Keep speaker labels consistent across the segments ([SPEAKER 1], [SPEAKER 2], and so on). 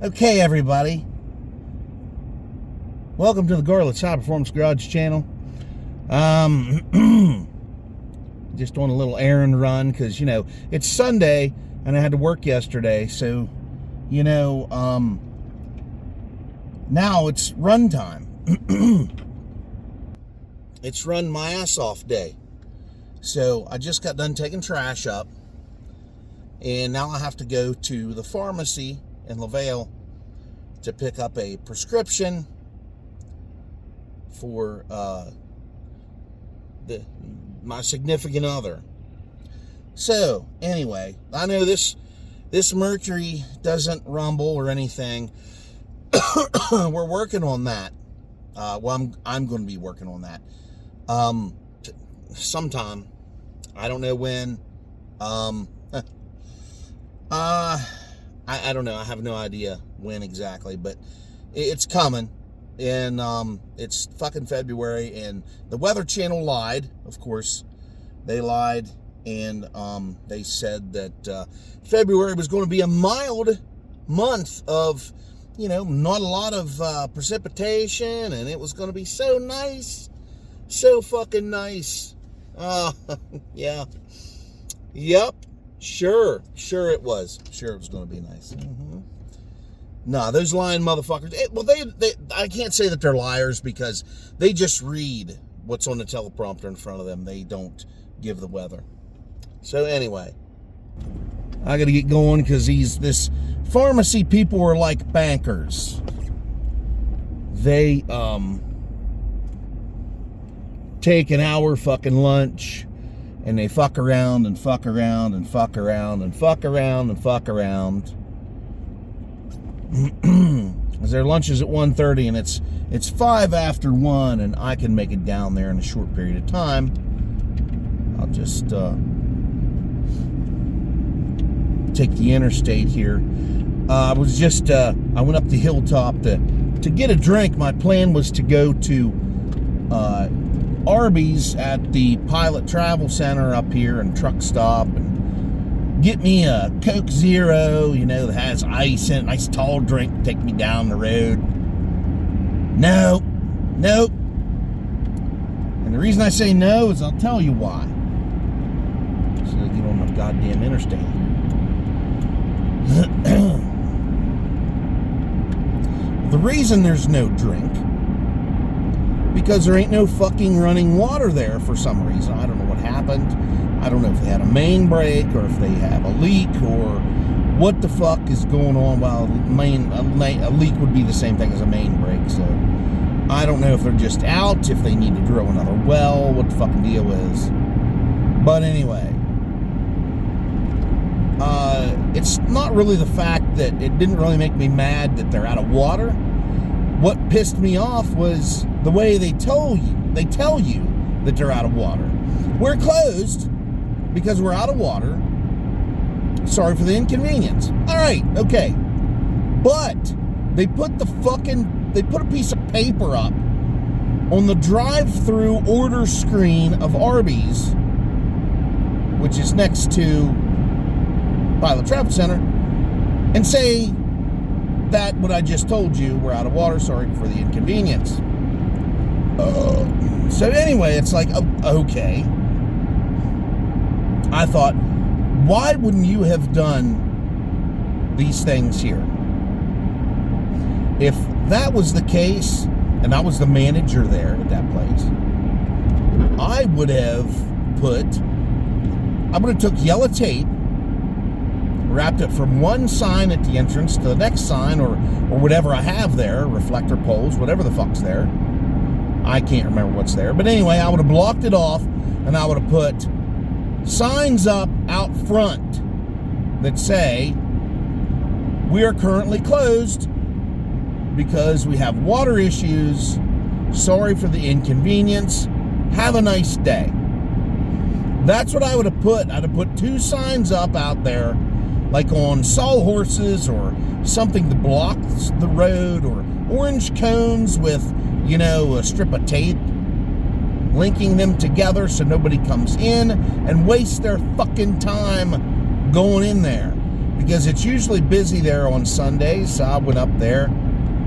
[SPEAKER 1] Okay, everybody. Welcome to the Garlet's High Performance Garage channel. Just on a little errand run because, it's Sunday and I had to work yesterday. So, now it's run time. It's run my ass off day. So I just got done taking trash up. And now I have to go to the pharmacy in LaVale to pick up a prescription for my significant other. So anyway, I know this Mercury doesn't rumble or anything. We're working on that. Well, I'm going to be working on that sometime. I don't know when. I don't know. I have no idea when exactly, but it's coming. And it's fucking February, and the Weather Channel lied. Of course, they lied, and they said that February was going to be a mild month of, not a lot of precipitation, and it was going to be so nice, so fucking nice. Yeah, yep. Sure it was. Sure it was going to be nice. Mm-hmm. No, those lying motherfuckers. I can't say that they're liars because they just read what's on the teleprompter in front of them. They don't give the weather. So anyway, I got to get going because this pharmacy people are like bankers. They take an hour fucking lunch. And they fuck around and fuck around and fuck around and fuck around and fuck around. As their lunch is at 1:30 and it's 5 after 1 and I can make it down there in a short period of time. I'll just take the interstate here. I went up the hilltop to get a drink. My plan was to go to Arby's at the Pilot Travel Center up here and truck stop and get me a Coke Zero, that has ice in it, nice tall drink to take me down the road. Nope. And the reason I say no is I'll tell you why. So I get on the goddamn interstate here. The reason there's no drink because there ain't no fucking running water there for some reason. I don't know what happened. I don't know if they had a main break or if they have a leak or what the fuck is going on. Well, a leak would be the same thing as a main break. So I don't know if they're just out, if they need to drill another well, what the fucking deal is. But anyway, it's not really the fact that it didn't really make me mad that they're out of water. What pissed me off was the way they tell you that they're out of water. We're closed because we're out of water. Sorry for the inconvenience. All right, okay. But they put a piece of paper up on the drive-through order screen of Arby's, which is next to Pilot Travel Center, and say that what I just told you, we're out of water, sorry for the inconvenience. So anyway, it's like, okay. I thought, why wouldn't you have done these things here? If that was the case, and I was the manager there at that place, I would have took yellow tape, wrapped it from one sign at the entrance to the next sign or whatever I have there, reflector poles, whatever the fuck's there. I can't remember what's there. But anyway, I would have blocked it off and I would have put signs up out front that say, we are currently closed because we have water issues. Sorry for the inconvenience. Have a nice day. That's what I would have put. I'd have put 2 signs up out there, like on sawhorses or something that blocks the road, or orange cones with, a strip of tape linking them together so nobody comes in and wastes their fucking time going in there. because it's usually busy there on Sundays. So I went up there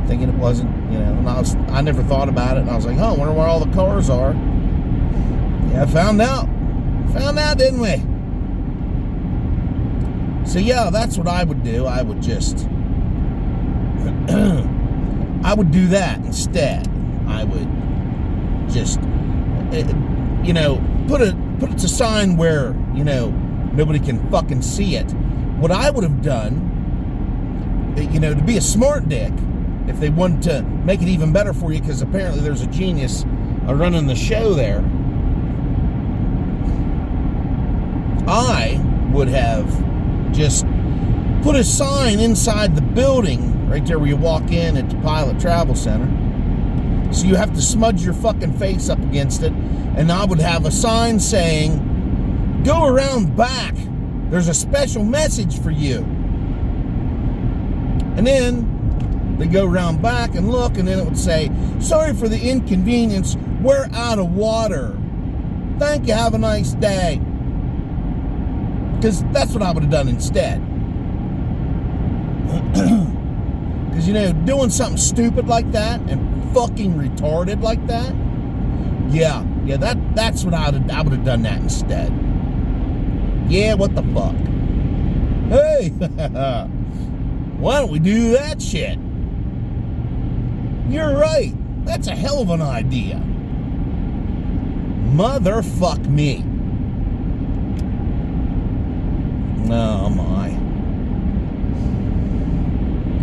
[SPEAKER 1] thinking it wasn't, and I never thought about it. And I was like, I wonder where all the cars are. Yeah, found out, didn't we? So yeah, that's what I would do. I would just, I would do that instead. I would just, put it to sign where, nobody can fucking see it. What I would have done, to be a smart dick, if they wanted to make it even better for you, because apparently there's a genius running the show there, I would have just put a sign inside the building right there where you walk in at the Pilot Travel Center. So you have to smudge your fucking face up against it. And I would have a sign saying, go around back. There's a special message for you. And then they go around back and look, and then it would say, sorry for the inconvenience. We're out of water. Thank you. Have a nice day. Because that's what I would have done instead. Because, doing something stupid like that and fucking retarded like that, yeah, that's what I would have done that instead. Yeah, what the fuck? Hey, why don't we do that shit? You're right. That's a hell of an idea. Motherfuck me. Oh my.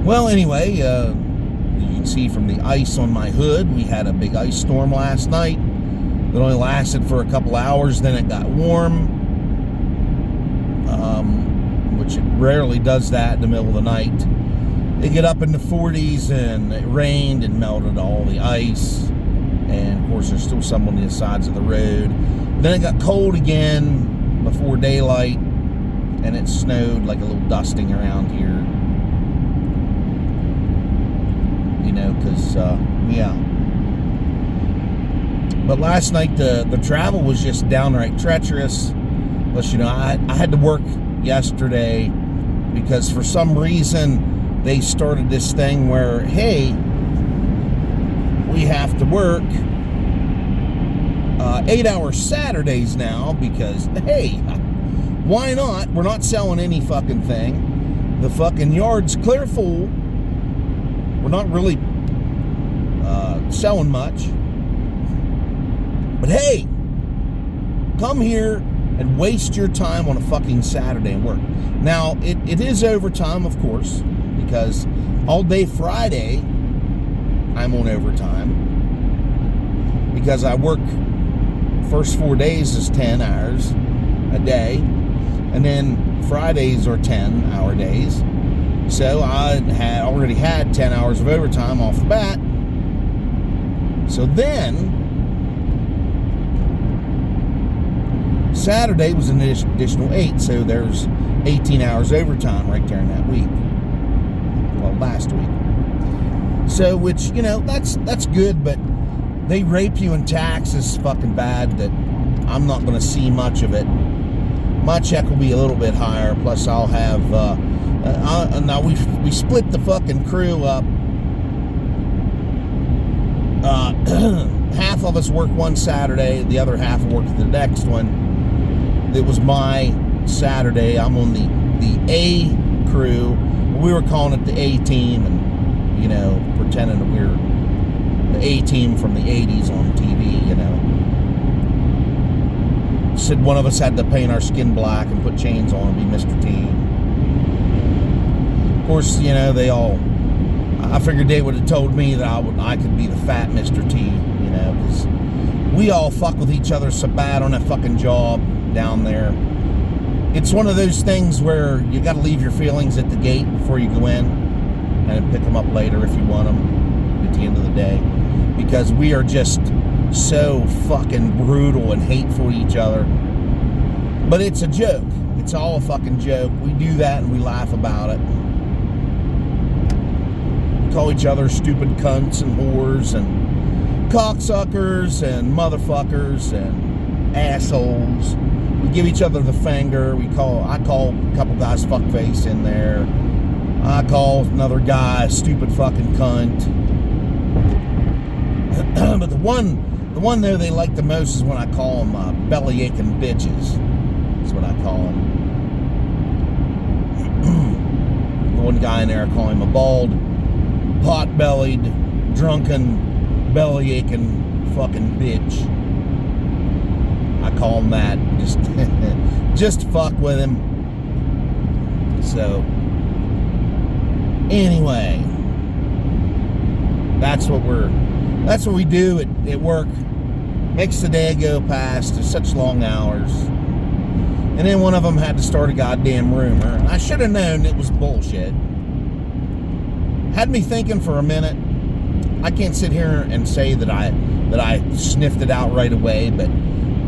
[SPEAKER 1] Well, anyway, you can see from the ice on my hood, we had a big ice storm last night that only lasted for a couple hours, then it got warm, which it rarely does that in the middle of the night. It get up in the 40s, and it rained and melted all the ice, and of course there's still some on the sides of the road. Then it got cold again before daylight, and it snowed like a little dusting around here. Because, yeah. But last night, the travel was just downright treacherous. Plus, I had to work yesterday because for some reason they started this thing where, hey, we have to work 8-hour Saturdays now because, hey, why not? We're not selling any fucking thing. The fucking yard's clear full. We're not really selling much. But hey, come here and waste your time on a fucking Saturday and work. Now, it is overtime, of course, because all day Friday, I'm on overtime. Because I work, first 4 days is 10 hours a day. And then Fridays are 10-hour days. So I had already had 10 hours of overtime off the bat. So then, Saturday was an additional 8, so there's 18 hours overtime right there in that week. Well, last week. So, which, that's good, but they rape you in taxes fucking bad that I'm not going to see much of it. My check will be a little bit higher, plus I'll have, now we split the fucking crew up. Half of us work one Saturday, the other half work the next one. It was my Saturday. I'm on the A crew. We were calling it the A team, and pretending that we were the A team from the 80s on TV. Said one of us had to paint our skin black and put chains on and be Mr. T. Of course, they all. I figured they would have told me that I could be the fat Mr. T, because we all fuck with each other so bad on that fucking job down there. It's one of those things where you got to leave your feelings at the gate before you go in, and pick them up later if you want them at the end of the day, because we are just so fucking brutal and hateful to each other. But it's a joke. It's all a fucking joke. We do that and we laugh about it. Call each other stupid cunts and whores and cocksuckers and motherfuckers and assholes. We give each other the finger. I call a couple guys fuckface in there. I call another guy stupid fucking cunt. But the one though they like the most is when I call them belly aching bitches. That's what I call them. The one guy in there, I call him a bald, pot-bellied, drunken, belly aching fucking bitch. I call him that. Just fuck with him. So anyway, that's what we do at work. Makes the day go past. It's such long hours. And then one of them had to start a goddamn rumor. I should have known it was bullshit. Had me thinking for a minute. I can't sit here and say that I sniffed it out right away, but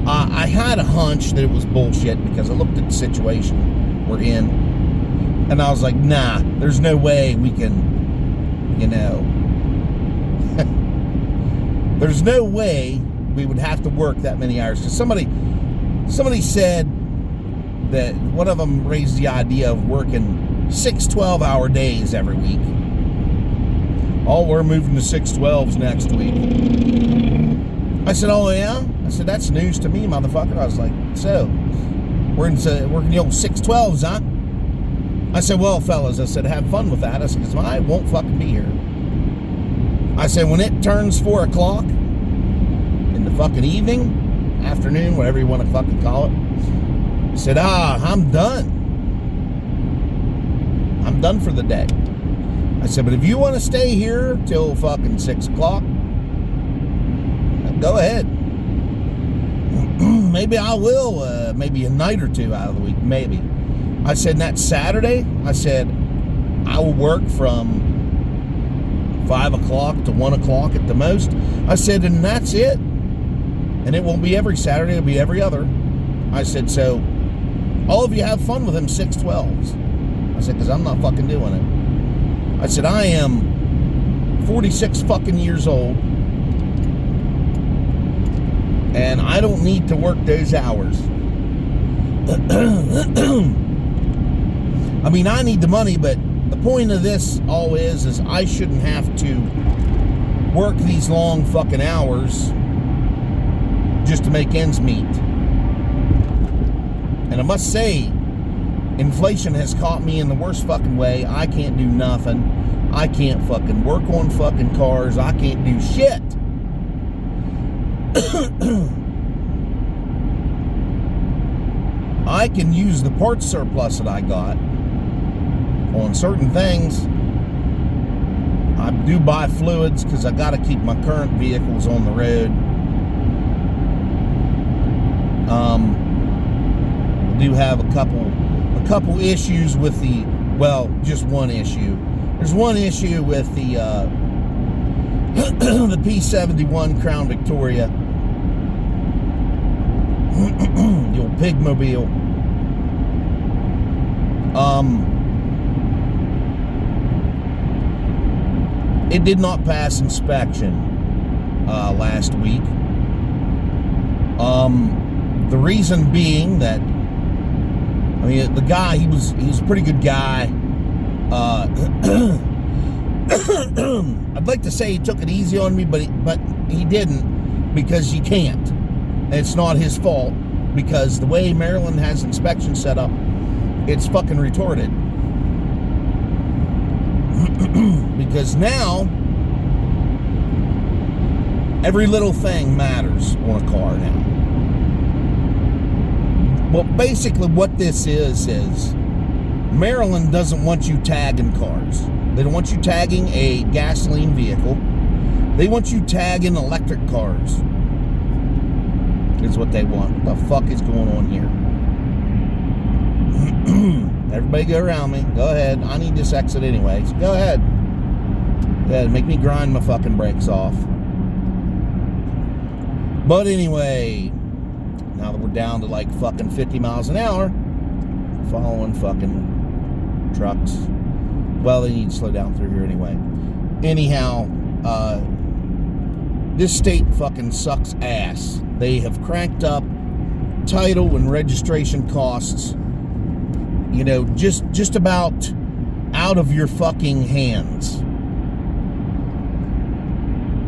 [SPEAKER 1] I had a hunch that it was bullshit because I looked at the situation we're in, and I was like, nah, there's no way we can, there's no way we would have to work that many hours. Because somebody said that one of them raised the idea of working 6 12-hour days every week. Oh, we're moving to 6 12s next week. I said, oh yeah? I said, that's news to me, motherfucker. I was like, so, we're working the old 6 12s, huh? I said, well, fellas, I said, have fun with that. I said, because I won't fucking be here. I said, when it turns 4 o'clock in the fucking evening, afternoon, whatever you want to fucking call it, I said, I'm done. I'm done for the day. I said, but if you want to stay here till fucking 6 o'clock, go ahead. Maybe I will, maybe a night or two out of the week, maybe. I said, and that Saturday, I said, I will work from 5 o'clock to 1 o'clock at the most. I said, and that's it. And it won't be every Saturday, it'll be every other. I said, so all of you have fun with them 6 12s. I said, because I'm not fucking doing it. I said, I am 46 fucking years old, and I don't need to work those hours. I mean, I need the money, but the point of this all is I shouldn't have to work these long fucking hours just to make ends meet. And I must say, inflation has caught me in the worst fucking way. I can't do nothing. I can't fucking work on fucking cars. I can't do shit. I can use the parts surplus that I got on certain things. I do buy fluids because I got to keep my current vehicles on the road. Do have a couple issues with the, well, just one issue. There's one issue with the the P71 Crown Victoria, the old pigmobile. It did not pass inspection last week. The reason being that, I mean, the guy, he was a pretty good guy. I'd like to say he took it easy on me, but he didn't, because you can't. And it's not his fault, because the way Maryland has inspection set up, it's fucking retarded. Because now every little thing matters on a car now. Well, basically what this is Maryland doesn't want you tagging cars. They don't want you tagging a gasoline vehicle. They want you tagging electric cars. Is what they want. What the fuck is going on here? Everybody go around me. Go ahead. I need this exit anyway. So go ahead. Go ahead. Make me grind my fucking brakes off. But anyway, now that we're down to like fucking 50 miles an hour, following fucking trucks. Well, they need to slow down through here anyway. Anyhow, this state fucking sucks ass. They have cranked up title and registration costs, you know, just about out of your fucking hands.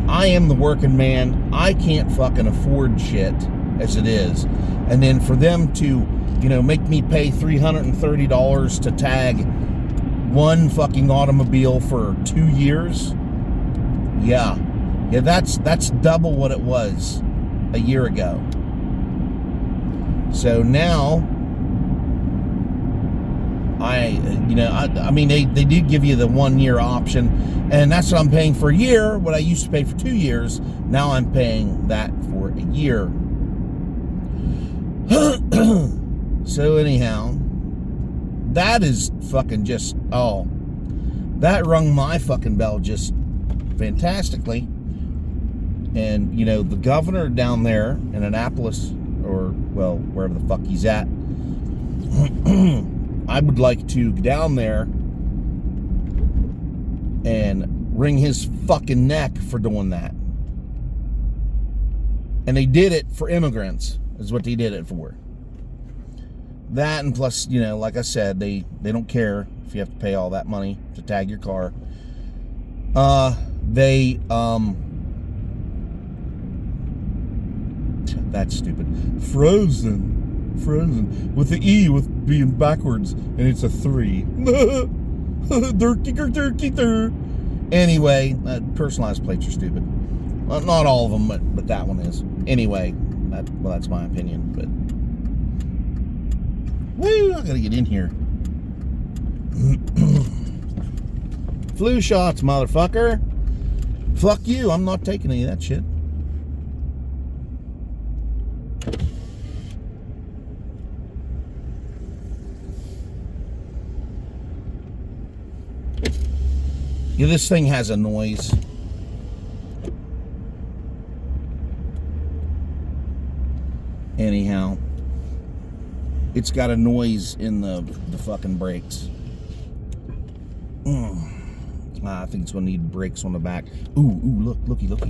[SPEAKER 1] I am the working man. I can't fucking afford shit as it is. And then for them to, you know, make me pay $330 to tag one fucking automobile for 2 years. Yeah, that's double what it was a year ago. So now, I mean, they did give you the 1 year option, and that's what I'm paying for a year. What I used to pay for 2 years, now I'm paying that for a year. So anyhow, that is fucking just, that rung my fucking bell just fantastically. And, you know, the governor down there in Annapolis, or, well, wherever the fuck he's at, I would like to go down there and wring his fucking neck for doing that. And they did it for immigrants, is what they did it for. That, and plus, you know, like I said, they don't care if you have to pay all that money to tag your car. That's stupid. Frozen. With the E with being backwards, and it's a 3. Anyway, personalized plates are stupid. Well, not all of them, but that one is. Anyway, that's my opinion. But woo, I gotta get in here. Flu shots, motherfucker. Fuck you, I'm not taking any of that shit. Yeah, this thing has a noise. Anyhow, it's got a noise in the fucking brakes. I think it's gonna need brakes on the back. Ooh, looky. Wow.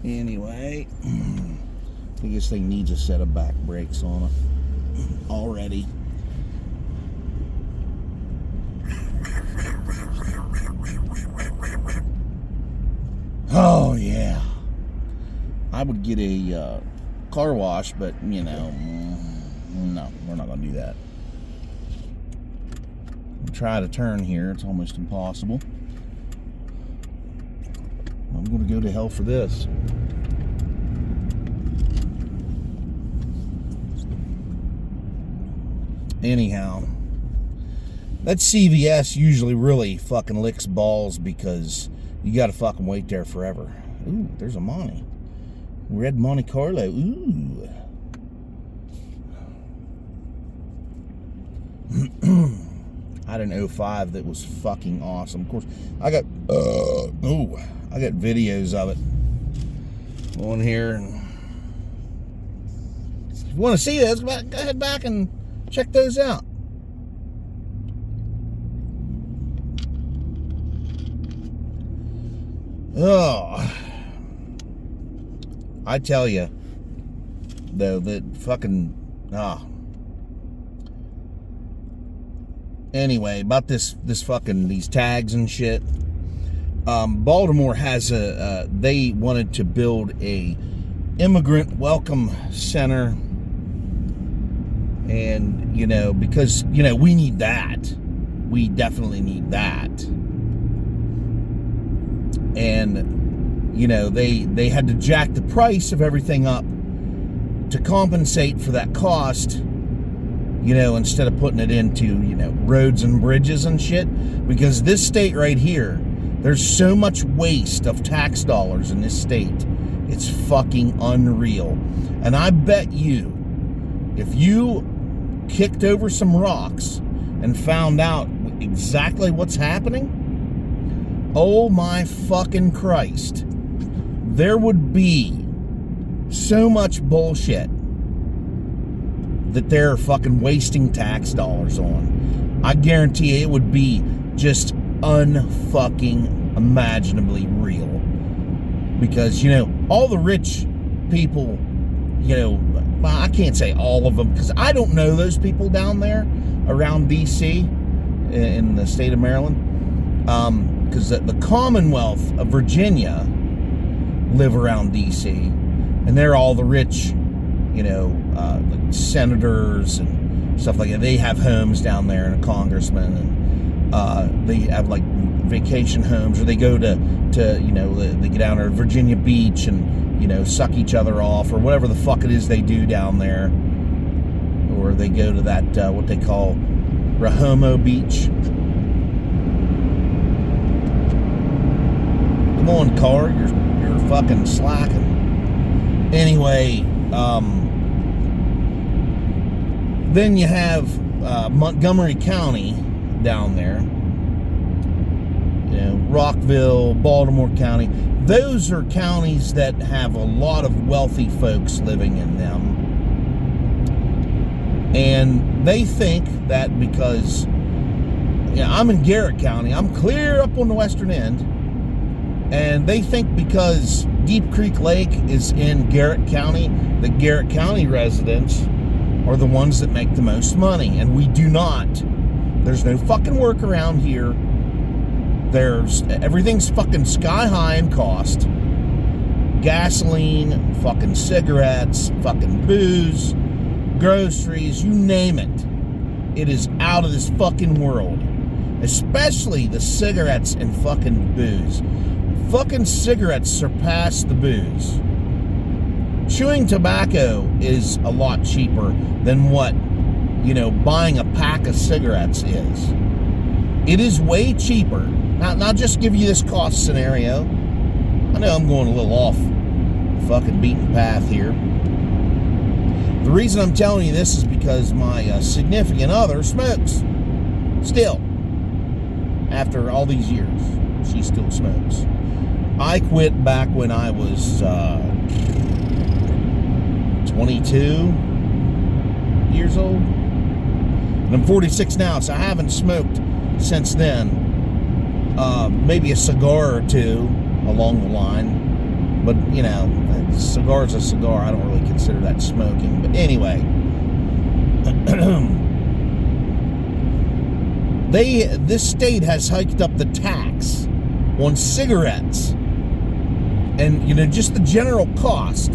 [SPEAKER 1] Anyway, I think this thing needs a set of back brakes on it already. Oh yeah, I would get a car wash, but you know, no, we're not gonna do that. I'll try to turn here, it's almost impossible. I'm gonna go to hell for this. Anyhow, that CVS usually really fucking licks balls because you gotta fucking wait there forever. Ooh, there's a Monte. Red Monte Carlo. Ooh. I had an 05 that was fucking awesome. Of course, I got videos of it on here. And if you want to see those, go ahead back and check those out. Oh, I tell you, though, that fucking, Anyway, about this fucking, these tags and shit. Baltimore has they wanted to build a immigrant welcome center. And, you know, because, you know, we need that. We definitely need that. And, you know, they had to jack the price of everything up to compensate for that cost, you know, instead of putting it into, you know, roads and bridges and shit. Because this state right here, there's so much waste of tax dollars in this state. It's fucking unreal. And I bet you, if you kicked over some rocks and found out exactly what's happening, oh my fucking Christ, there would be so much bullshit that they're fucking wasting tax dollars on. I guarantee you it would be just unfucking imaginably real. Because, all the rich people, well, I can't say all of them, because I don't know those people down there around D.C. in the state of Maryland. Because the Commonwealth of Virginia live around D.C. and they're all the rich, like senators and stuff like that. They have homes down there, and a congressman, and they have like vacation homes, or they go to they get down to Virginia Beach and suck each other off, or whatever the fuck it is they do down there, or they go to that what they call Rahomo Beach. Come on, car, you're fucking slacking. Anyway, then you have Montgomery County down there. Rockville, Baltimore County. Those are counties that have a lot of wealthy folks living in them. And they think that because I'm in Garrett County, I'm clear up on the western end, and they think because Deep Creek Lake is in Garrett County, the Garrett County residents are the ones that make the most money, and we do not. There's no fucking work around here. Everything's fucking sky high in cost. Gasoline, fucking cigarettes, fucking booze, groceries, you name it. It is out of this fucking world. Especially the cigarettes and fucking booze. Fucking cigarettes surpass the booze. Chewing tobacco is a lot cheaper than what, buying a pack of cigarettes is. It is way cheaper. Now, I'll just give you this cost scenario. I know I'm going a little off the fucking beaten path here. The reason I'm telling you this is because my significant other smokes. Still. After all these years, she still smokes. I quit back when I was 22 years old. And I'm 46 now, so I haven't smoked since then. Maybe a cigar or two along the line. But, a cigar's a cigar. I don't really consider that smoking. But anyway. This state has hiked up the tax on cigarettes. And, just the general cost.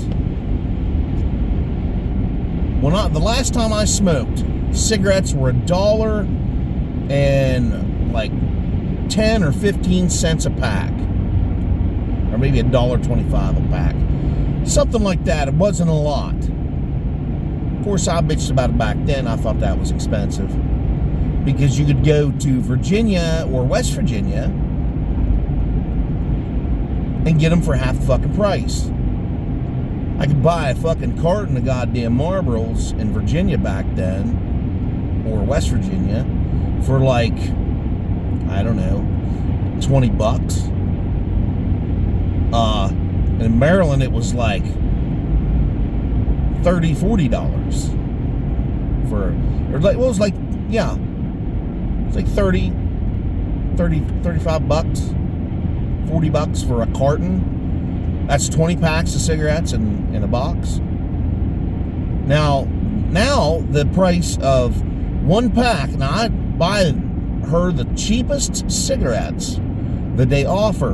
[SPEAKER 1] The last time I smoked, cigarettes were $1 and like 10 or 15 cents a pack, or maybe $1.25 a pack, something like that. It wasn't a lot. Of course, I bitched about it back then. I thought that was expensive because you could go to Virginia or West Virginia and get them for half the fucking price. I could buy a fucking carton of goddamn Marlboros in Virginia back then, or West Virginia, for like, I don't know, $20. In Maryland, it was like $30, $40 it was like 30, $35, $40 for a carton. That's 20 packs of cigarettes in a box. Now the price of one pack, now I buy her the cheapest cigarettes that they offer,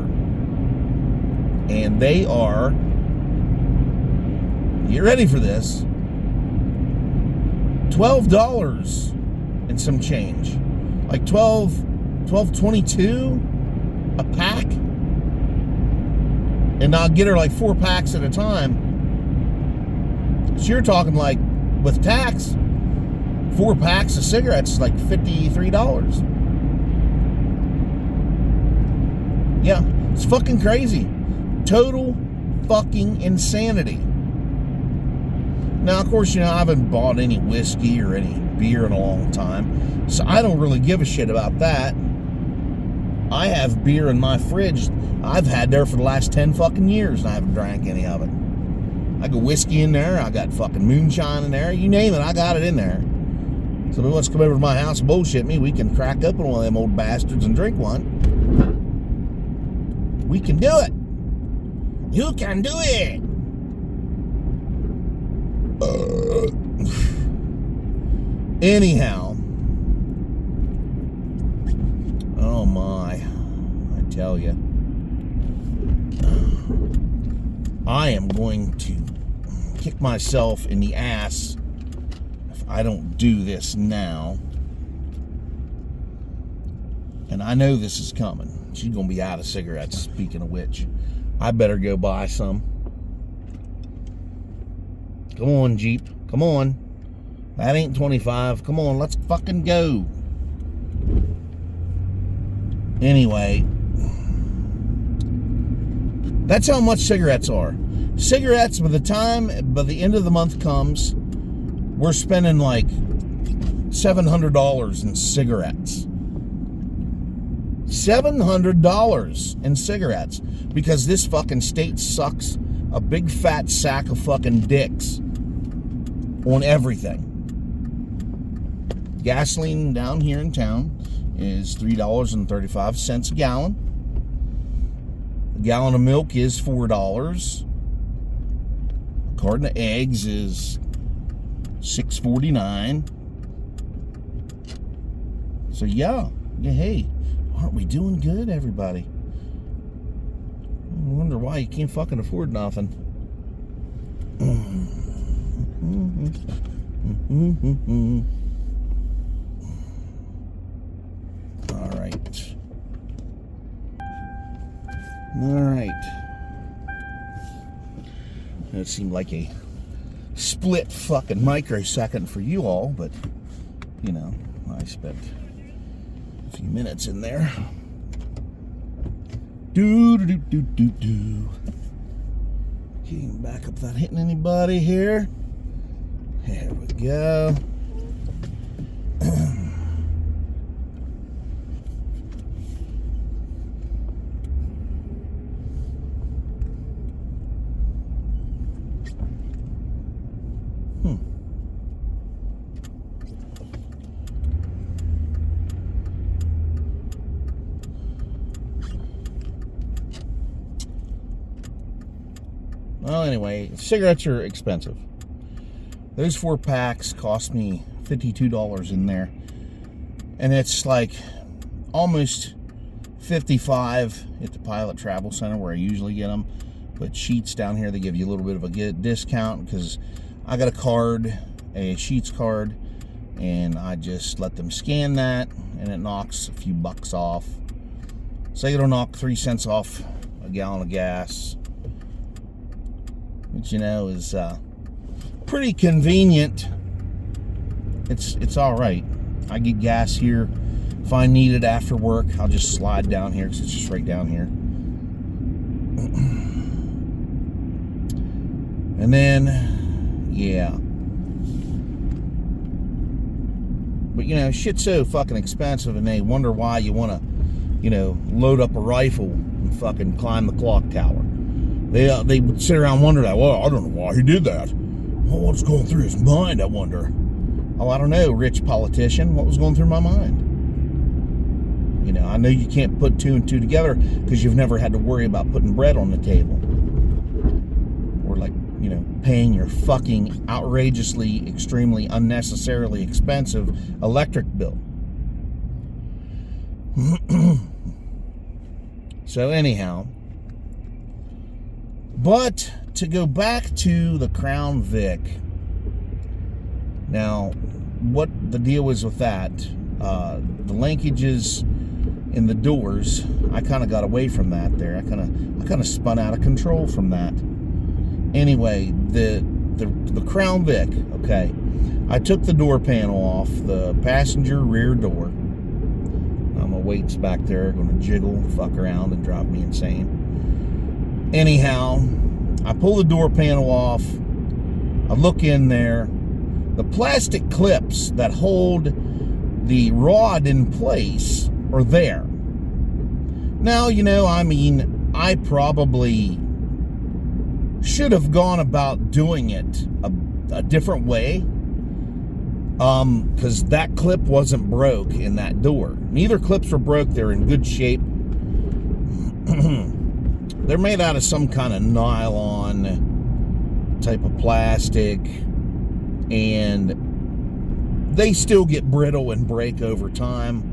[SPEAKER 1] and they are, get ready for this, $12 and some change, like $12.22 a pack, and I'll get her like 4 packs at a time. So you're talking like, with tax, 4 packs of cigarettes is like $53. Yeah, it's fucking crazy. Total fucking insanity. Now, of course, I haven't bought any whiskey or any beer in a long time, so I don't really give a shit about that. I have beer in my fridge I've had there for the last 10 fucking years, and I haven't drank any of it. I got whiskey in there, I got fucking moonshine in there, you name it, I got it in there. So if he wants to come over to my house and bullshit me, we can crack open one of them old bastards and drink one. We can do it. You can do it. Anyhow, oh my, I tell you, I am going to kick myself in the ass if I don't do this now. And I know this is coming. She's going to be out of cigarettes, speaking of which. I better go buy some. Come on, Jeep. Come on. That ain't 25. Come on, let's fucking go. Anyway, that's how much cigarettes are. Cigarettes, by the end of the month comes, we're spending like $700 in cigarettes. $700 in cigarettes because this fucking state sucks a big fat sack of fucking dicks on everything. Gasoline down here in town is $3.35 a gallon. A gallon of milk is $4. A carton of eggs is $6.49. So yeah, hey, aren't we doing good, everybody? I wonder why you can't fucking afford nothing. All right. It seemed like a split fucking microsecond for you all, but you know, I spent a few minutes in there. Do. Okay, back up without hitting anybody here. There we go. Well, anyway, cigarettes are expensive. Those 4 packs cost me $52 in there. And it's like almost $55 at the Pilot Travel Center where I usually get them. But Sheets down here, they give you a little bit of a discount because I got a card, a Sheets card, and I just let them scan that, and it knocks a few bucks off. So it'll knock 3 cents off a gallon of gas. Which, you know, is pretty convenient. It's all right. I get gas here. If I need it after work, I'll just slide down here because it's just right down here. And then, yeah. But, you know, shit's so fucking expensive, and they wonder why you want to, you know, load up a rifle and fucking climb the clock tower. They would sit around and wonder that. Well, I don't know why he did that. Well, what's going through his mind, I wonder. Oh, I don't know, rich politician. What was going through my mind? You know, I know you can't put 2 and 2 together because you've never had to worry about putting bread on the table. Or like, you know, paying your fucking outrageously, extremely, unnecessarily expensive electric bill. So anyhow, but to go back to the Crown Vic. Now, what the deal was with that, the linkages in the doors, I kind of got away from that there. I kind of spun out of control from that. Anyway, the Crown Vic, okay. I took the door panel off, the passenger rear door. My weight's back there, going to jiggle, fuck around, and drive me insane. Anyhow, I pull the door panel off. I look in there. The plastic clips that hold the rod in place are there. Now, you know, I mean, I probably should have gone about doing it a different way. Because that clip wasn't broke in that door. Neither clips were broke. They're in good shape. they're made out of some kind of nylon type of plastic, and they still get brittle and break over time.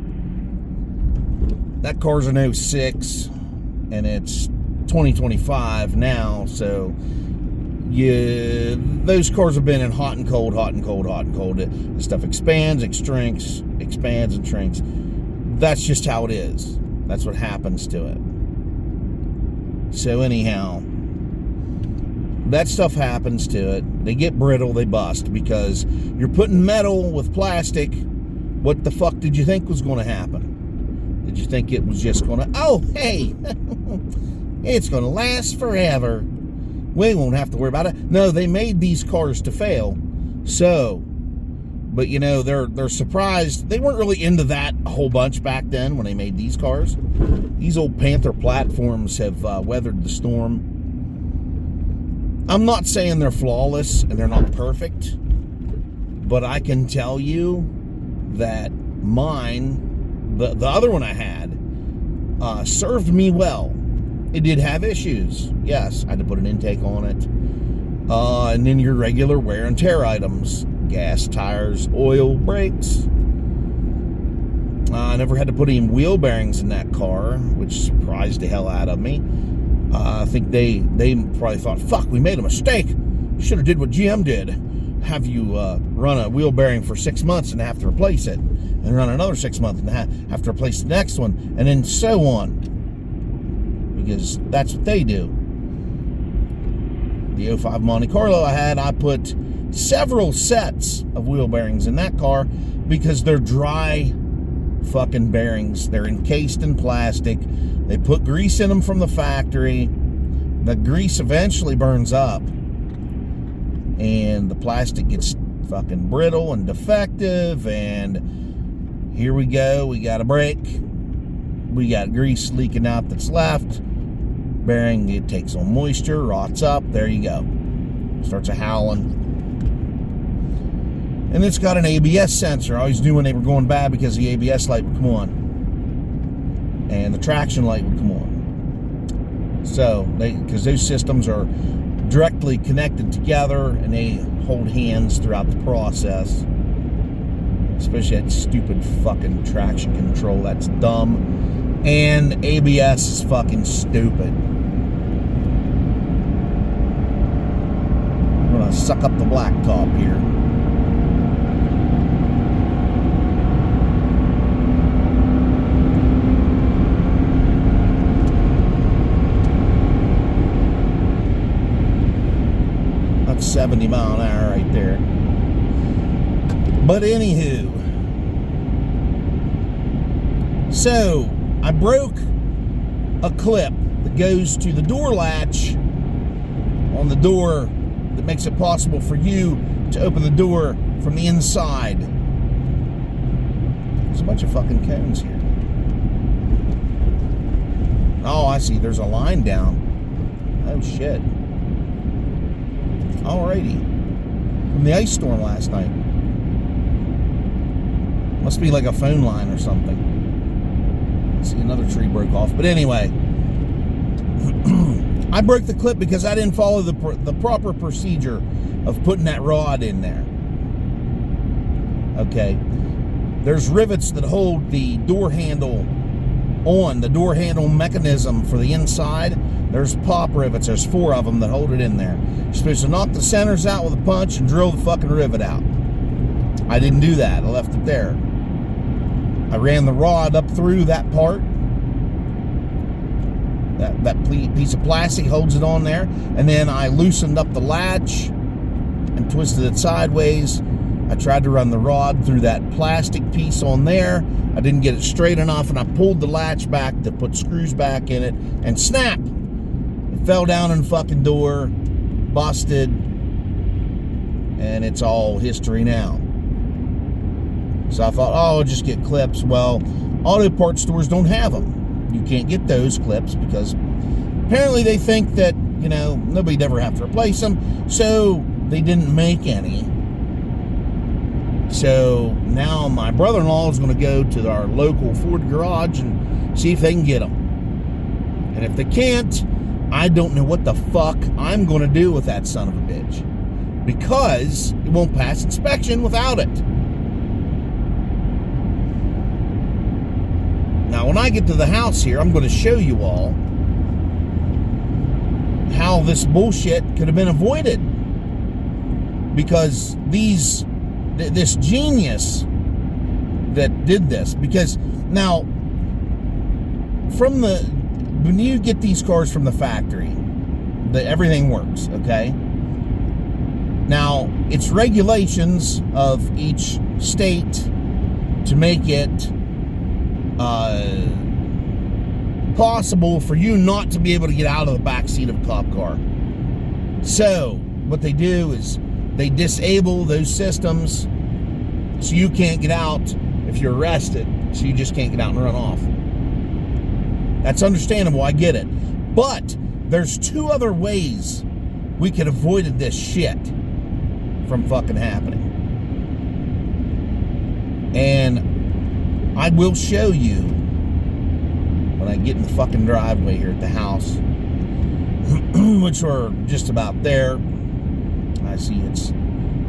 [SPEAKER 1] That car's an 06, and it's 2025 now, so yeah, those cars have been in hot and cold, hot and cold, hot and cold. The stuff expands, it shrinks, expands and shrinks. That's just how it is. That's what happens to it. So anyhow, that stuff happens to it. They get brittle, they bust, because you're putting metal with plastic. What the fuck did you think was going to happen? Did you think it was just going to, oh, hey, it's going to last forever. We won't have to worry about it. No, they made these cars to fail. So, but you know, they're surprised. They weren't really into that a whole bunch back then when they made these cars. These old Panther platforms have weathered the storm. I'm not saying they're flawless and they're not perfect, but I can tell you that mine, the other one I had, served me well. It did have issues. Yes, I had to put an intake on it. And then your regular wear and tear items. Gas, tires, oil, brakes. I never had to put any wheel bearings in that car, which surprised the hell out of me. I think they probably thought, fuck, we made a mistake. Should have did what GM did. Have you run a wheel bearing for 6 months and have to replace it. And run another 6 months and have to replace the next one. And then so on. Because that's what they do. The 05 Monte Carlo I had, I put several sets of wheel bearings in that car because they're dry fucking bearings. They're encased in plastic. They put grease in them from the factory. The grease eventually burns up and the plastic gets fucking brittle and defective, and here we go. We got a break. We got grease leaking out that's left. Bearing, it takes on moisture, rots up. There you go. Starts a howling. And it's got an ABS sensor. I always knew when they were going bad because the ABS light would come on. And the traction light would come on. So, because those systems are directly connected together and they hold hands throughout the process. Especially that stupid fucking traction control. That's dumb. And ABS is fucking stupid. I'm gonna suck up the blacktop here. That's 70 mile an hour right there. But anywho, so I broke a clip that goes to the door latch on the door that makes it possible for you to open the door from the inside. There's a bunch of fucking cones here. Oh, I see. There's a line down. Oh, shit. Alrighty. From the ice storm last night. Must be like a phone line or something. See, another tree broke off. But anyway, I broke the clip because I didn't follow the proper procedure of putting that rod in there. Okay. There's rivets that hold the door handle on, the door handle mechanism for the inside. There's pop rivets. There's 4 of them that hold it in there. You're supposed to knock the centers out with a punch and drill the fucking rivet out. I didn't do that. I left it there. I ran the rod up through that part. That piece of plastic holds it on there. And then I loosened up the latch and twisted it sideways. I tried to run the rod through that plastic piece on there. I didn't get it straight enough, and I pulled the latch back to put screws back in it, and snap! It fell down in the fucking door, busted, and it's all history now. So I thought, oh, I'll just get clips. Well, auto parts stores don't have them. You can't get those clips because apparently they think that, you know, nobody'd ever have to replace them, so they didn't make any. So now my brother-in-law is going to go to our local Ford garage and see if they can get them. And if they can't, I don't know what the fuck I'm going to do with that son of a bitch, because it won't pass inspection without it. Now, when I get to the house here, I'm going to show you all how this bullshit could have been avoided, because this genius that did this, because now when you get these cars from the factory, everything works, okay? Now, it's regulations of each state to make it possible for you not to be able to get out of the back seat of a cop car. So, what they do is they disable those systems so you can't get out if you're arrested, so you just can't get out and run off. That's understandable, I get it. But there's two other ways we could have avoided this shit from fucking happening. And I will show you when I get in the fucking driveway here at the house, which are just about there. I see it's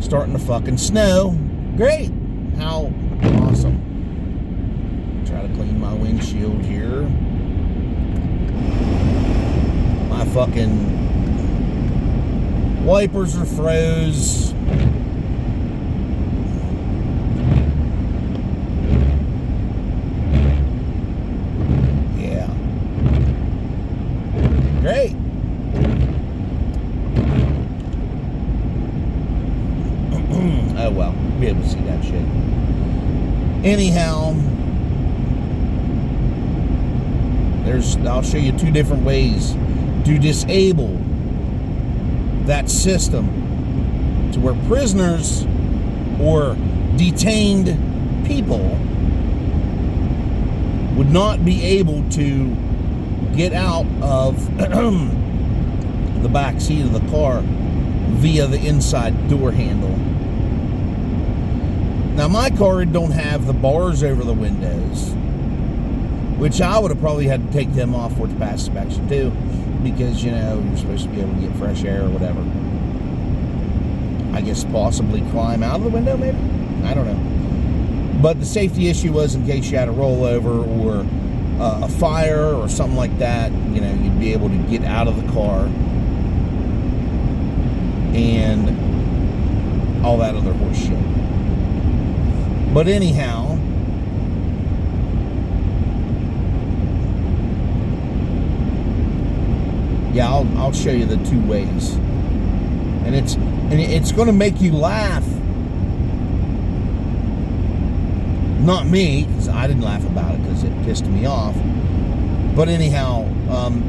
[SPEAKER 1] starting to fucking snow. Great. How awesome. Try to clean my windshield here. My fucking wipers are froze. Yeah. Great. Oh well, be able to see that shit. Anyhow, I'll show you two different ways to disable that system to where prisoners or detained people would not be able to get out of the back seat of the car via the inside door handle. Now, my car don't have the bars over the windows, which I would have probably had to take them off for it to pass inspection too, because, you know, you're supposed to be able to get fresh air or whatever. I guess possibly climb out of the window, maybe? I don't know. But the safety issue was in case you had a rollover or a fire or something like that, you know, you'd be able to get out of the car and all that other horse shit. But anyhow, yeah, I'll show you the two ways, and it's going to make you laugh. Not me, because I didn't laugh about it because it pissed me off. But anyhow,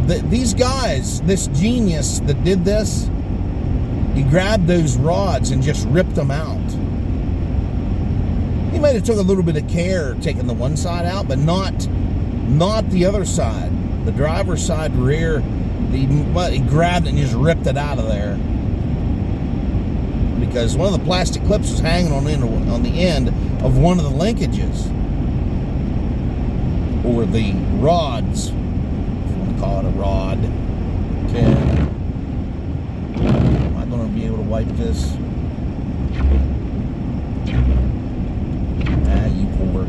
[SPEAKER 1] these guys, this genius that did this, he grabbed those rods and just ripped them out. He might have took a little bit of care taking the one side out, but not the other side. The driver's side rear, he grabbed it and just ripped it out of there. Because one of the plastic clips was hanging on the end of one of the linkages. Or the rods, if you want to call it a rod. Okay. Am I going to be able to wipe this? Ah, you poor.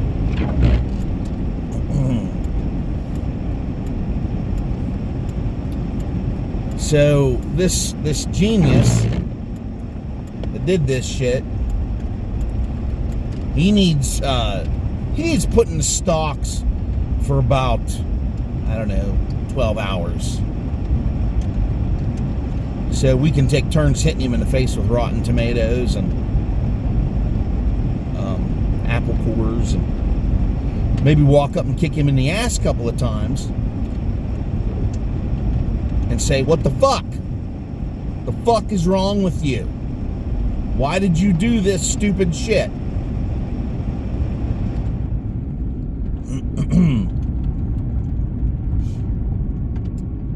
[SPEAKER 1] So this genius that did this shit, he needs put in the stocks for about, I don't know, 12 hours. So we can take turns hitting him in the face with rotten tomatoes and apple cores, and maybe walk up and kick him in the ass a couple of times and say, what the fuck? The fuck is wrong with you? Why did you do this stupid shit?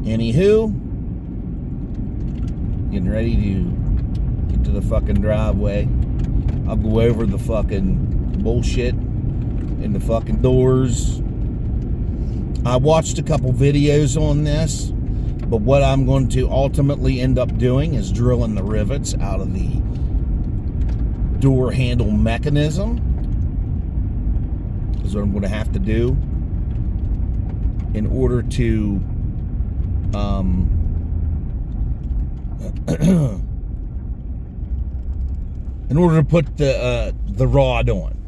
[SPEAKER 1] Anywho, getting ready to get to the fucking driveway. I'll go over the fucking bullshit in the fucking doors. I watched a couple videos on this. But what I'm going to ultimately end up doing is drilling the rivets out of the door handle mechanism. Is what I'm going to have to do in order to put the rod on,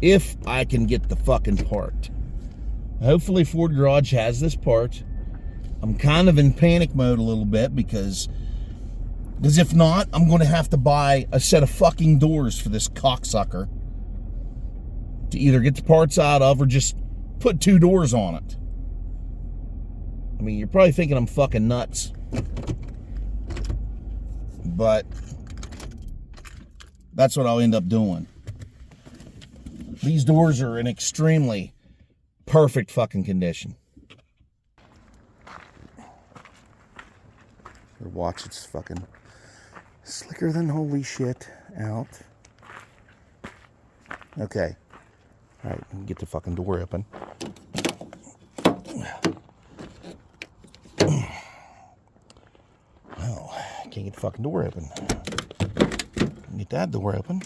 [SPEAKER 1] if I can get the fucking part. Hopefully Ford Garage has this part. I'm kind of in panic mode a little bit because if not, I'm going to have to buy a set of fucking doors for this cocksucker to either get the parts out of or just put 2 doors on it. I mean, you're probably thinking I'm fucking nuts, but that's what I'll end up doing. These doors are in extremely perfect fucking condition. Your watch, it's fucking slicker than holy shit out. Okay. Alright, get the fucking door open. Well, I can't get the fucking door open. Get that door open.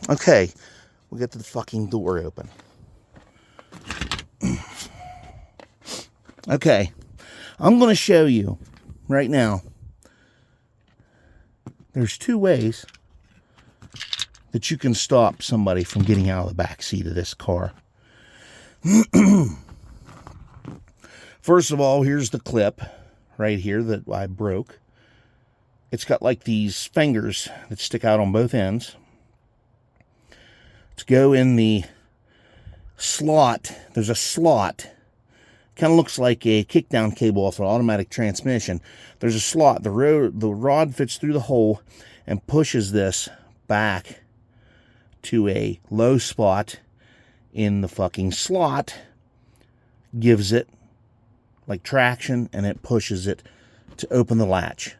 [SPEAKER 1] Okay, we get the fucking door open. Okay, I'm going to show you right now. There's 2 ways that you can stop somebody from getting out of the back seat of this car. First of all, here's the clip right here that I broke. It's got like these fingers that stick out on both ends to go in the slot. There's a slot, kind of looks like a kickdown cable off an automatic transmission. There's a slot. The rod fits through the hole and pushes this back to a low spot in the fucking slot, gives it like traction, and it pushes it to open the latch.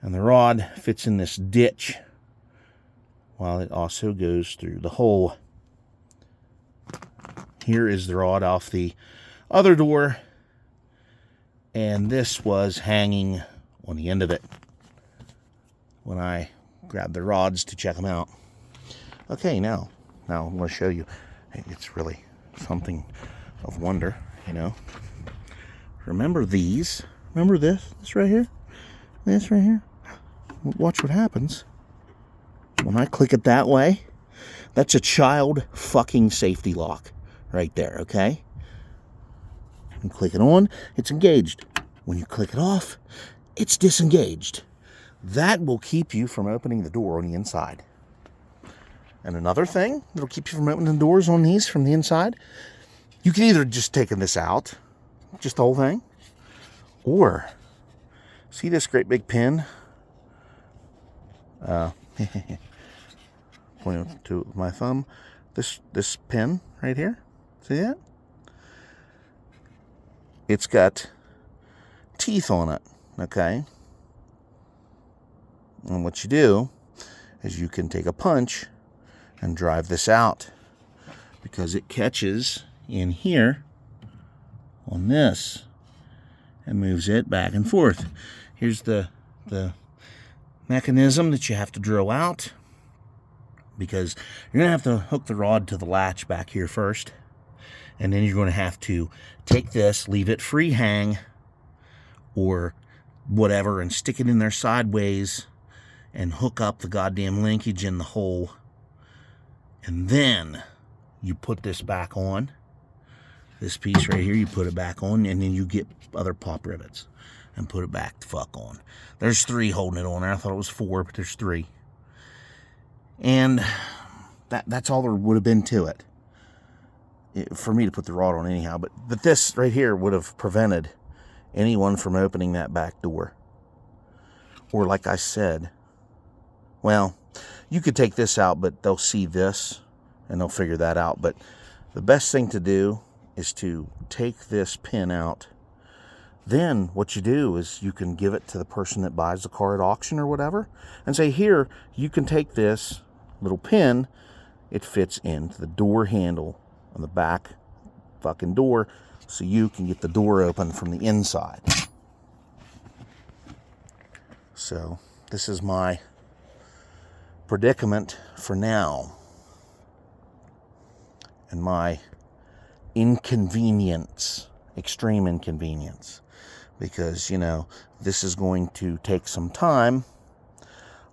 [SPEAKER 1] And the rod fits in this ditch while it also goes through the hole. Here is the rod off the other door, and this was hanging on the end of it when I grabbed the rods to check them out. Okay, now I'm going to show you. It's really something of wonder, you know. Remember these? Remember this? This right here? This right here? Watch what happens when I click it that way. That's a child fucking safety lock right there, okay? You click it on, it's engaged. When you click it off, it's disengaged. That will keep you from opening the door on the inside. And another thing that'll keep you from opening the doors on these from the inside, you can either just take this out, just the whole thing, or see this great big pin? Pointing to my thumb. This pin right here. See that? It's got teeth on it. Okay. And what you do is you can take a punch and drive this out, because it catches in here on this and moves it back and forth. Here's the mechanism that you have to drill out, because you're going to have to hook the rod to the latch back here first, and then you're going to have to take this, leave it free hang or whatever, and stick it in there sideways and hook up the goddamn linkage in the hole. And then you put this back on. This piece right here, you put it back on, and then you get other pop rivets and put it back the fuck on. There's 3 holding it on there. I thought it was 4, but there's 3. And that's all there would have been to it. For me to put the rod on anyhow. But this right here would have prevented anyone from opening that back door. Or like I said, well, you could take this out, but they'll see this and they'll figure that out. But the best thing to do is to take this pin out Then what you do is you can give it to the person that buys the car at auction or whatever and say, here, you can take this little pin. It fits into the door handle on the back fucking door, so you can get the door open from the inside. So this is my predicament for now, and my inconvenience, extreme inconvenience, because, you know, this is going to take some time.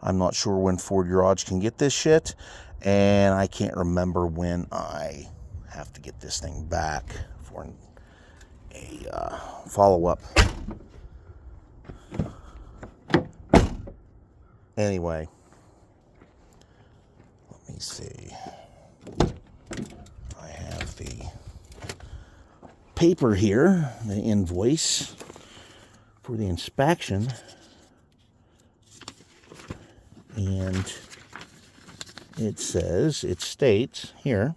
[SPEAKER 1] I'm not sure when Ford Garage can get this shit, and I can't remember when I have to get this thing back for a follow-up. Anyway, let me see. I have the paper here, the invoice for the inspection, and it states here,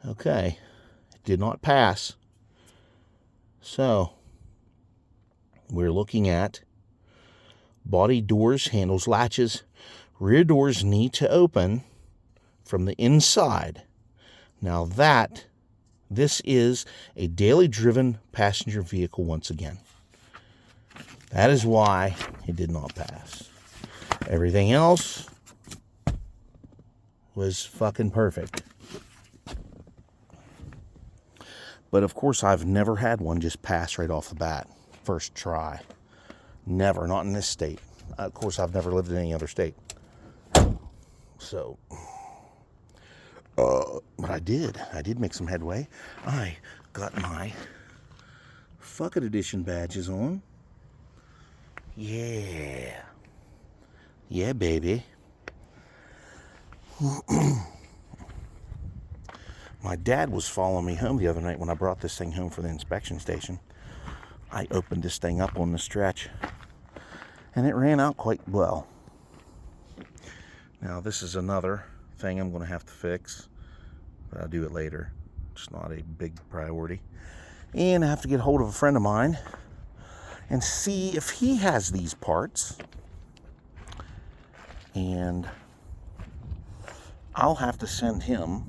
[SPEAKER 1] okay, it did not pass. So we're looking at body, doors, handles, latches, rear doors need to open from the inside. Now this is a daily driven passenger vehicle once again. That is why it did not pass. Everything else was fucking perfect. But of course, I've never had one just pass right off the bat, first try. Never, not in this state. Of course, I've never lived in any other state. So, but I did make some headway. I got my fucking edition badges on. Yeah. Yeah, baby. My dad was following me home the other night when I brought this thing home for the inspection station. I opened this thing up on the stretch, and it ran out quite well. Now, this is another thing I'm going to have to fix, but I'll do it later. It's not a big priority. And I have to get hold of a friend of mine and see if he has these parts. And I'll have to send him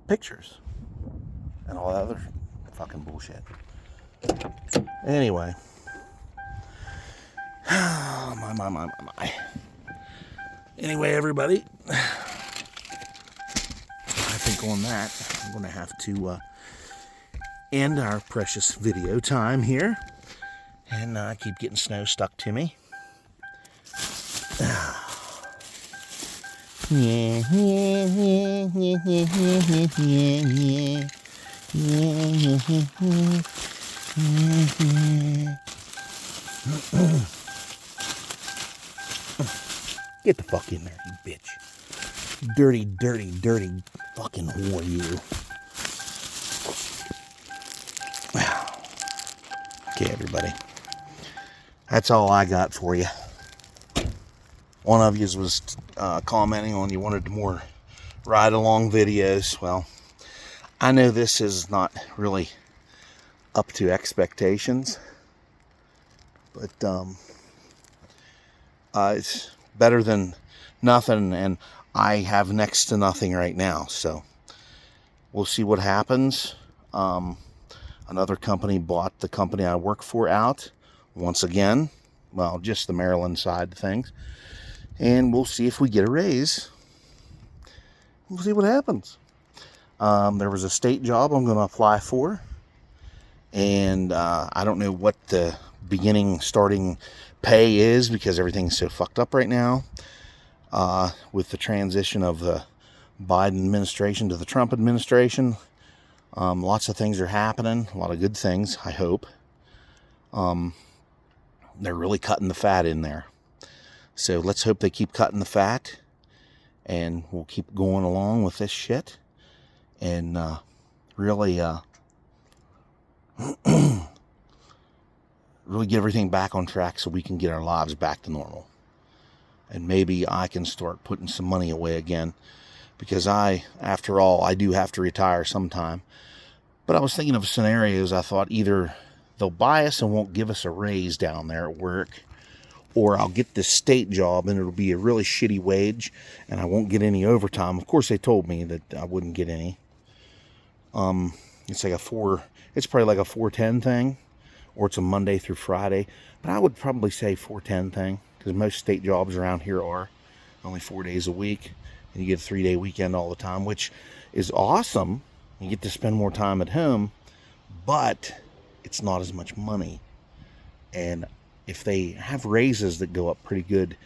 [SPEAKER 1] pictures and all that other fucking bullshit. Anyway. My. Anyway, everybody. I think on that, I'm going to have to end our precious video time here. And I keep getting snow stuck to me. Yeah. Get the fuck in there, you bitch. Dirty fucking whore, you. Okay, everybody. That's all I got for you. One of you was commenting on you wanted more ride-along videos. Well, I know this is not really up to expectations, but it's better than nothing, and I have next to nothing right now, so we'll see what happens. Another company bought the company I work for out once again. Well, just the Maryland side of things. And we'll see if we get a raise. We'll see what happens. There was a state job I'm going to apply for. And I don't know what the starting pay is, because everything's so fucked up right now. With the transition of the Biden administration to the Trump administration. Lots of things are happening. A lot of good things, I hope. They're really cutting the fat in there. So let's hope they keep cutting the fat, and we'll keep going along with this shit, and really really get everything back on track so we can get our lives back to normal. And maybe I can start putting some money away again, because after all, I do have to retire sometime. But I was thinking of scenarios. I thought either they'll buy us and won't give us a raise down there at work, or I'll get this state job and it'll be a really shitty wage and I won't get any overtime. Of course, they told me that I wouldn't get any. It's probably like a 410 thing, or it's a Monday through Friday, but I would probably say 410 thing, because most state jobs around here are only 4 days a week, and you get a 3-day weekend all the time, which is awesome. You get to spend more time at home, but it's not as much money. And if they have raises that go up pretty good,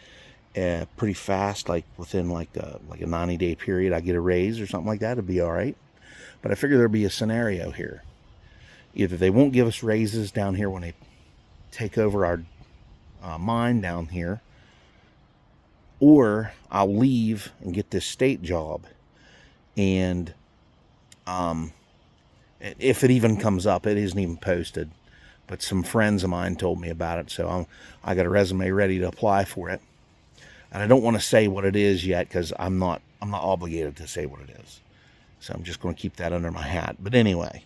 [SPEAKER 1] pretty fast, like within like a 90-day period, I get a raise or something like that, it'd be all right. But I figure there'll be a scenario here. Either they won't give us raises down here when they take over our mine down here, or I'll leave and get this state job. And if it even comes up, it isn't even posted, but some friends of mine told me about it, so I got a resume ready to apply for it. And I don't want to say what it is yet, because I'm not obligated to say what it is. So I'm just going to keep that under my hat. But anyway,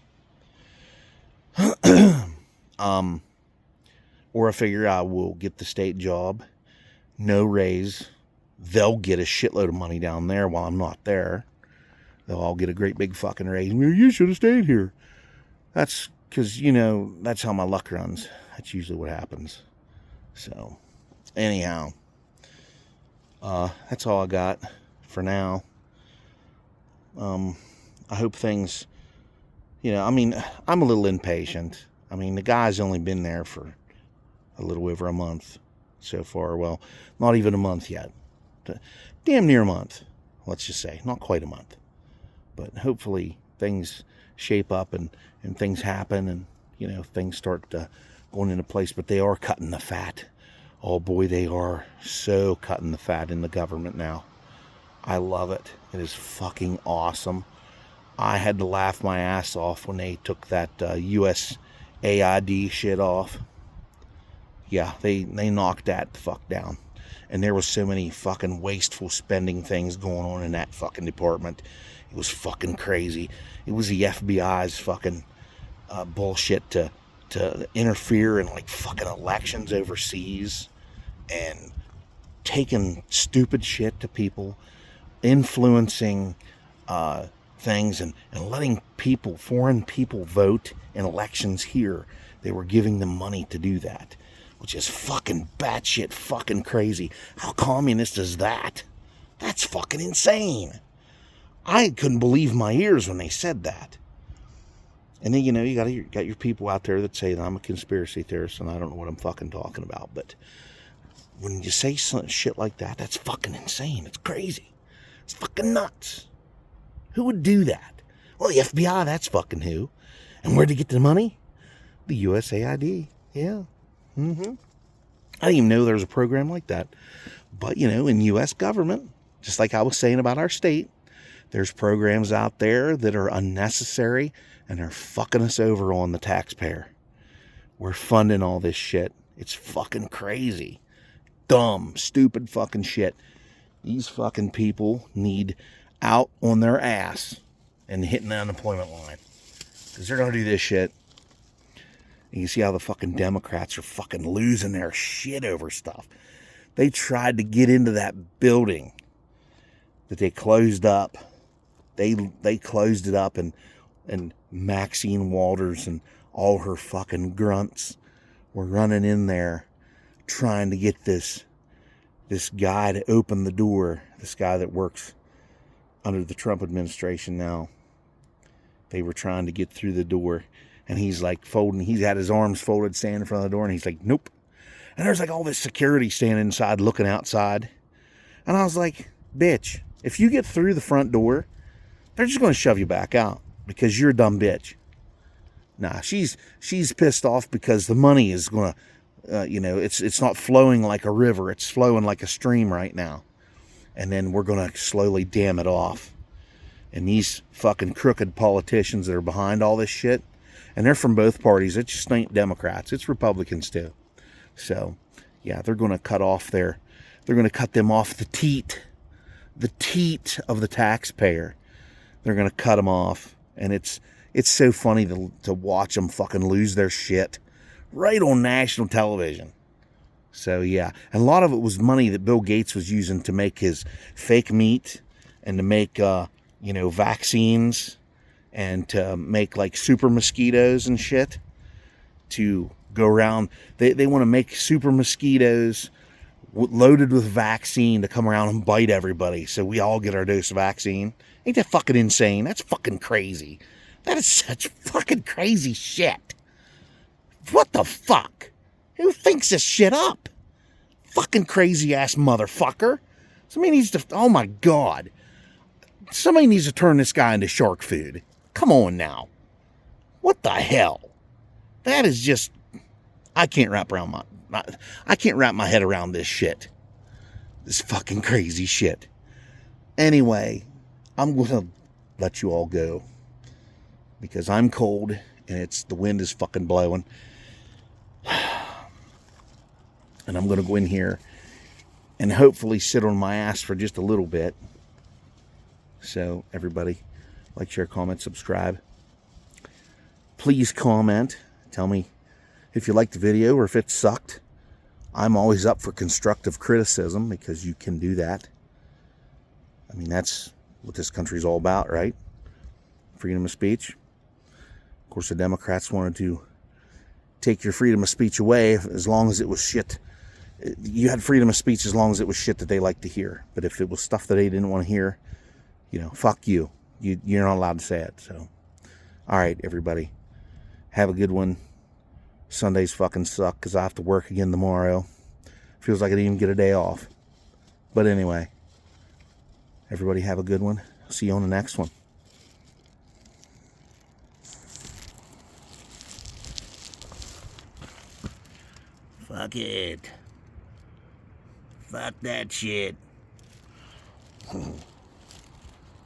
[SPEAKER 1] or I figure I will get the state job, no raise. They'll get a shitload of money down there while I'm not there. They'll all get a great big fucking raise. You should have stayed here. That's because, that's how my luck runs. That's usually what happens. So, anyhow, that's all I got for now. I hope things, I'm a little impatient. The guy's only been there for a little over a month so far. Well, not even a month yet. Damn near a month, let's just say. Not quite a month. But hopefully things shape up and things happen and, things start going into place. But they are cutting the fat. Oh boy, they are so cutting the fat in the government now. I love it. It is fucking awesome. I had to laugh my ass off when they took that USAID shit off. Yeah, they knocked that the fuck down. And there was so many fucking wasteful spending things going on in that fucking department. It was fucking crazy. It was the FBI's fucking bullshit to interfere in like fucking elections overseas and taking stupid shit to people, influencing things and letting foreign people vote in elections here. They were giving them money to do that, which is fucking batshit fucking crazy. How communist is that? That's fucking insane. I couldn't believe my ears when they said that. And then, you got your people out there that say that I'm a conspiracy theorist and I don't know what I'm fucking talking about. But when you say some shit like that, that's fucking insane. It's crazy. It's fucking nuts. Who would do that? Well, the FBI, that's fucking who. And where'd they get the money? The USAID. Yeah. I didn't even know there was a program like that. But, in U.S. government, just like I was saying about our state, there's programs out there that are unnecessary and they're fucking us over on the taxpayer. We're funding all this shit. It's fucking crazy. Dumb, stupid fucking shit. These fucking people need out on their ass and hitting the unemployment line. Because they're going to do this shit. And you see how the fucking Democrats are fucking losing their shit over stuff. They tried to get into that building that they closed up. They closed it up, and Maxine Waters and all her fucking grunts were running in there trying to get this guy to open the door. This guy that works under the Trump administration now. They were trying to get through the door, and he's like he's had his arms folded standing in front of the door, and he's like, nope. And there's like all this security standing inside looking outside. And I was like, bitch, if you get through the front door, they're just going to shove you back out because you're a dumb bitch. Nah, she's pissed off because the money is going to, it's not flowing like a river. It's flowing like a stream right now. And then we're going to slowly dam it off. And these fucking crooked politicians that are behind all this shit, and they're from both parties. It just ain't Democrats. It's Republicans too. So, yeah, they're going to cut them off the teat of the taxpayer. They're going to cut them off. And it's so funny to watch them fucking lose their shit right on national television. So yeah, and a lot of it was money that Bill Gates was using to make his fake meat and to make vaccines and to make like super mosquitoes and shit to go around. They want to make super mosquitoes loaded with vaccine to come around and bite everybody so we all get our dose of vaccine. Ain't that fucking insane? That's fucking crazy. That is such fucking crazy shit. What the fuck? Who thinks this shit up? Fucking crazy ass motherfucker. Somebody needs to, oh my God. Somebody needs to turn this guy into shark food. Come on now. What the hell? That is just, I can't wrap my head around this shit. This fucking crazy shit. Anyway, I'm going to let you all go because I'm cold and the wind is fucking blowing. And I'm going to go in here and hopefully sit on my ass for just a little bit. So everybody, like, share, comment, subscribe. Please comment. Tell me if you liked the video or if it sucked. I'm always up for constructive criticism because you can do that. I mean, that's what this country's all about, right? Freedom of speech. Of course, the Democrats wanted to take your freedom of speech away as long as it was shit. You had freedom of speech as long as it was shit that they liked to hear. But if it was stuff that they didn't want to hear, fuck you. You're not allowed to say it. So, all right, everybody. Have a good one. Sundays fucking suck because I have to work again tomorrow. Feels like I didn't even get a day off. But anyway, everybody have a good one. See you on the next one. Fuck it. Fuck that shit.